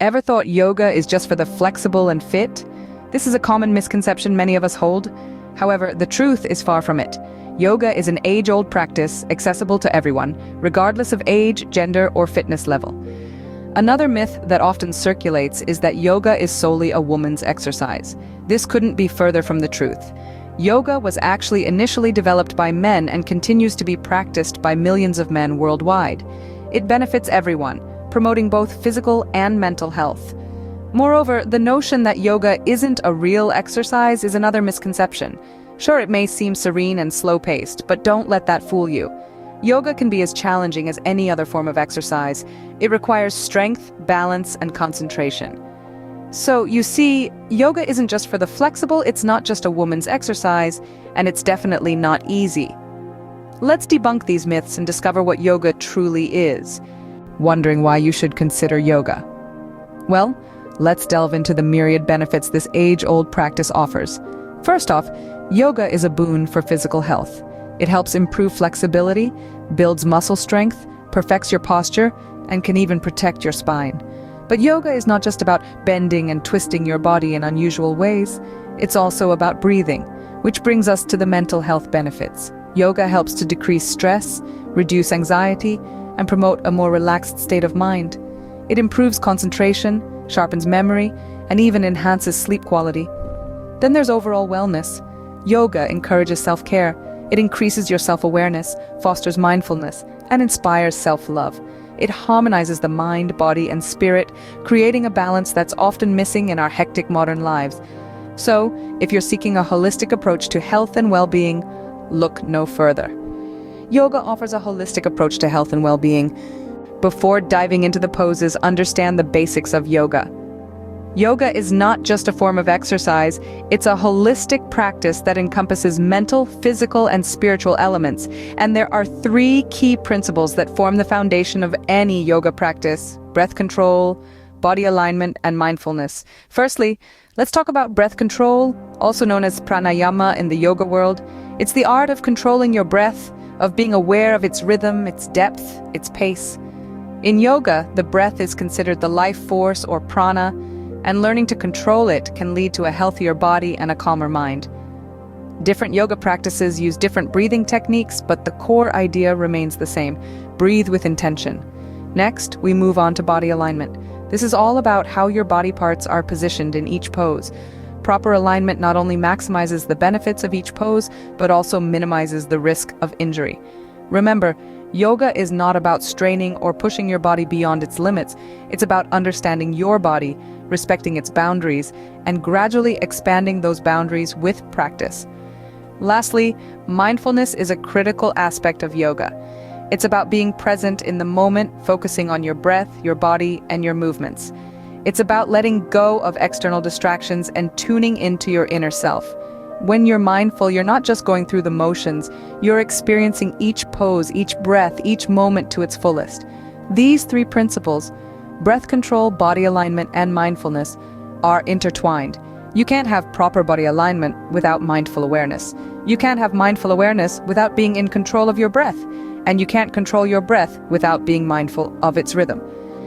Ever thought yoga is just for the flexible and fit? This is a common misconception many of us hold. However, the truth is far from it. Yoga is an age-old practice accessible to everyone, regardless of age, gender, or fitness level. Another myth that often circulates is that yoga is solely a woman's exercise. This couldn't be further from the truth. Yoga was actually initially developed by men and continues to be practiced by millions of men worldwide. It benefits everyone, promoting both physical and mental health. Moreover, the notion that yoga isn't a real exercise is another misconception. Sure, it may seem serene and slow-paced, but don't let that fool you. Yoga can be as challenging as any other form of exercise. It requires strength, balance, and concentration. So, you see, yoga isn't just for the flexible, it's not just a woman's exercise, and it's definitely not easy. Let's debunk these myths and discover what yoga truly is. Wondering why you should consider yoga? Well, let's delve into the myriad benefits this age-old practice offers. First off, yoga is a boon for physical health. It helps improve flexibility, builds muscle strength, perfects your posture, and can even protect your spine. But yoga is not just about bending and twisting your body in unusual ways. It's also about breathing, which brings us to the mental health benefits. Yoga helps to decrease stress, reduce anxiety, and promote a more relaxed state of mind. It improves concentration, sharpens memory, and even enhances sleep quality. Then there's overall wellness. Yoga encourages self-care. It increases your self-awareness, fosters mindfulness, and inspires self-love. It harmonizes the mind, body, and spirit, creating a balance that's often missing in our hectic modern lives. So, if you're seeking a holistic approach to health and well-being, look no further. Yoga offers a holistic approach to health and well-being. Before diving into the poses, understand the basics of yoga. Yoga is not just a form of exercise, it's a holistic practice that encompasses mental, physical, and spiritual elements. And there are 3 key principles that form the foundation of any yoga practice: breath control, body alignment, and mindfulness. Firstly, let's talk about breath control, also known as pranayama in the yoga world. It's the art of controlling your breath, of being aware of its rhythm, its depth, its pace. In yoga, the breath is considered the life force or prana, and learning to control it can lead to a healthier body and a calmer mind. Different yoga practices use different breathing techniques, but the core idea remains the same: breathe with intention. Next, we move on to body alignment. This is all about how your body parts are positioned in each pose. Proper alignment not only maximizes the benefits of each pose, but also minimizes the risk of injury. Remember, yoga is not about straining or pushing your body beyond its limits. It's about understanding your body, respecting its boundaries, and gradually expanding those boundaries with practice. Lastly, mindfulness is a critical aspect of yoga. It's about being present in the moment, focusing on your breath, your body, and your movements. It's about letting go of external distractions and tuning into your inner self. When you're mindful, you're not just going through the motions, you're experiencing each pose, each breath, each moment to its fullest. These 3 principles, breath control, body alignment, and mindfulness, are intertwined. You can't have proper body alignment without mindful awareness. You can't have mindful awareness without being in control of your breath. And you can't control your breath without being mindful of its rhythm.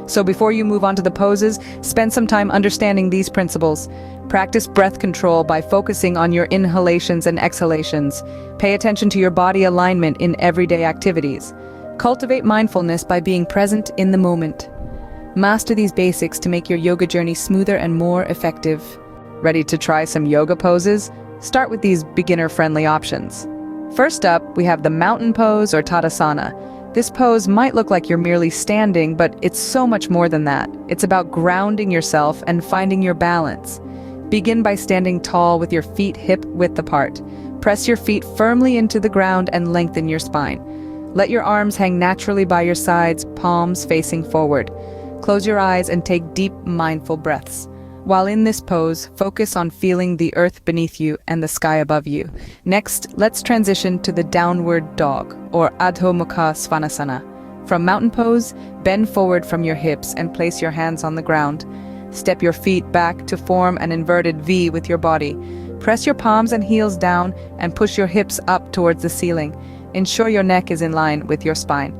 So before you move on to the poses, spend some time understanding these principles. Practice breath control by focusing on your inhalations and exhalations. Pay attention to your body alignment in everyday activities. Cultivate mindfulness by being present in the moment. Master these basics to make your yoga journey smoother and more effective. Ready to try some yoga poses? Start with these beginner-friendly options. First up, we have the mountain pose or Tadasana. This pose might look like you're merely standing, but it's so much more than that. It's about grounding yourself and finding your balance. Begin by standing tall with your feet hip-width apart. Press your feet firmly into the ground and lengthen your spine. Let your arms hang naturally by your sides, palms facing forward. Close your eyes and take deep, mindful breaths. While in this pose, focus on feeling the earth beneath you and the sky above you. Next, let's transition to the downward dog, or Adho Mukha Svanasana. From mountain pose, bend forward from your hips and place your hands on the ground. Step your feet back to form an inverted V with your body. Press your palms and heels down and push your hips up towards the ceiling. Ensure your neck is in line with your spine.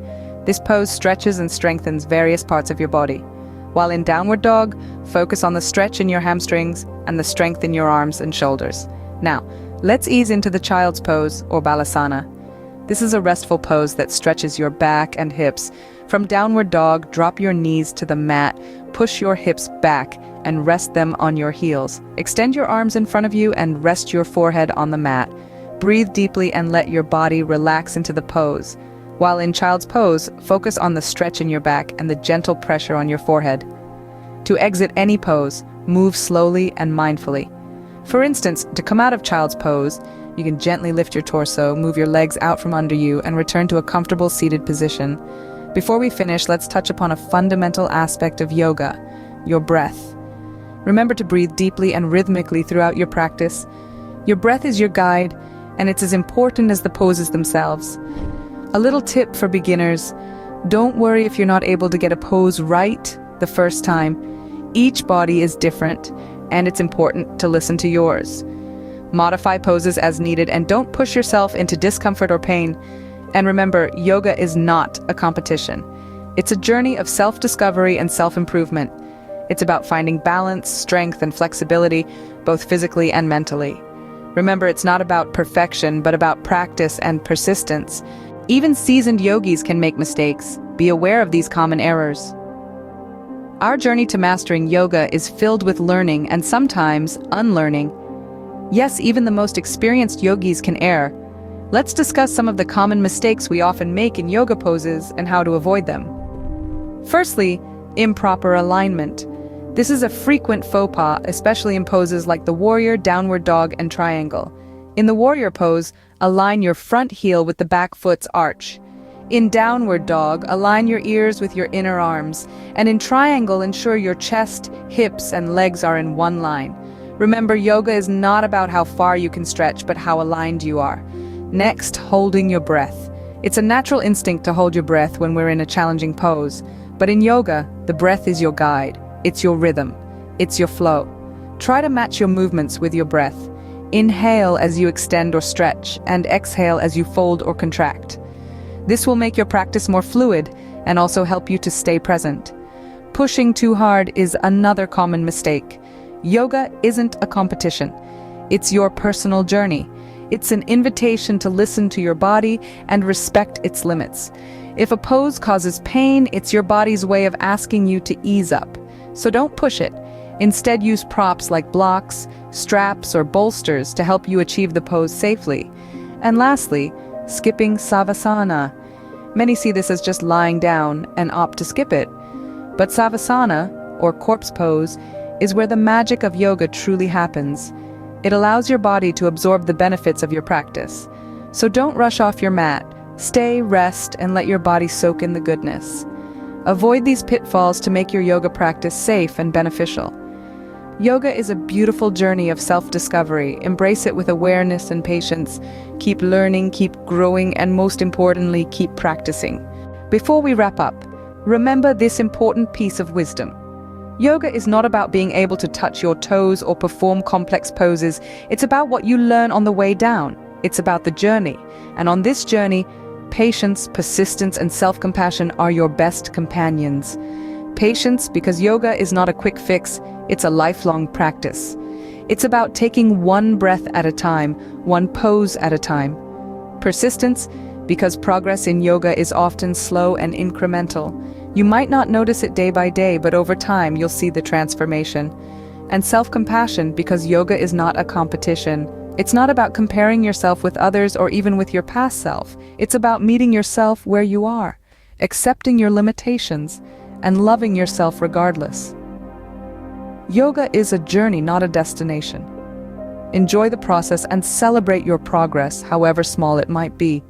This pose stretches and strengthens various parts of your body. While in downward dog, focus on the stretch in your hamstrings and the strength in your arms and shoulders. Now, let's ease into the child's pose, or balasana. This is a restful pose that stretches your back and hips. From downward dog, drop your knees to the mat, push your hips back, and rest them on your heels. Extend your arms in front of you and rest your forehead on the mat. Breathe deeply and let your body relax into the pose. While in child's pose, focus on the stretch in your back and the gentle pressure on your forehead. To exit any pose, move slowly and mindfully. For instance, to come out of child's pose, you can gently lift your torso, move your legs out from under you, and return to a comfortable seated position. Before we finish, let's touch upon a fundamental aspect of yoga, your breath. Remember to breathe deeply and rhythmically throughout your practice. Your breath is your guide, and it's as important as the poses themselves. A little tip for beginners: don't worry if you're not able to get a pose right the first time. Each body is different, and it's important to listen to yours. Modify poses as needed and don't push yourself into discomfort or pain. And remember, yoga is not a competition. It's a journey of self-discovery and self-improvement. It's about finding balance, strength, and flexibility, both physically and mentally. Remember, it's not about perfection, but about practice and persistence. Even seasoned yogis can make mistakes. Be aware of these common errors. Our journey to mastering yoga is filled with learning and sometimes unlearning. Yes, even the most experienced yogis can err. Let's discuss some of the common mistakes we often make in yoga poses and how to avoid them. Firstly, improper alignment. This is a frequent faux pas, especially in poses like the warrior, downward dog, and triangle. In the warrior pose, align your front heel with the back foot's arch. In downward dog, align your ears with your inner arms. And in triangle, ensure your chest, hips, and legs are in one line. Remember, yoga is not about how far you can stretch, but how aligned you are. Next, holding your breath. It's a natural instinct to hold your breath when we're in a challenging pose. But in yoga, the breath is your guide. It's your rhythm. It's your flow. Try to match your movements with your breath. Inhale as you extend or stretch, and exhale as you fold or contract. This will make your practice more fluid and also help you to stay present. Pushing too hard is another common mistake. Yoga isn't a competition. It's your personal journey. It's an invitation to listen to your body and respect its limits. If a pose causes pain, it's your body's way of asking you to ease up. So don't push it. Instead, use props like blocks, straps, or bolsters to help you achieve the pose safely. And lastly, skipping savasana. Many see this as just lying down and opt to skip it. But savasana, or corpse pose, is where the magic of yoga truly happens. It allows your body to absorb the benefits of your practice. So don't rush off your mat. Stay, rest, and let your body soak in the goodness. Avoid these pitfalls to make your yoga practice safe and beneficial. Yoga is a beautiful journey of self-discovery. Embrace it with awareness and patience. Keep learning, keep growing, and most importantly, keep practicing. Before we wrap up, remember this important piece of wisdom. Yoga is not about being able to touch your toes or perform complex poses. It's about what you learn on the way down. It's about the journey. And on this journey, patience, persistence, and self-compassion are your best companions. Patience, because yoga is not a quick fix, it's a lifelong practice. It's about taking one breath at a time, one pose at a time. Persistence, because progress in yoga is often slow and incremental. You might not notice it day by day, but over time you'll see the transformation. And self-compassion, because yoga is not a competition. It's not about comparing yourself with others or even with your past self. It's about meeting yourself where you are, accepting your limitations, and loving yourself regardless. Yoga is a journey, not a destination. Enjoy the process and celebrate your progress, however small it might be.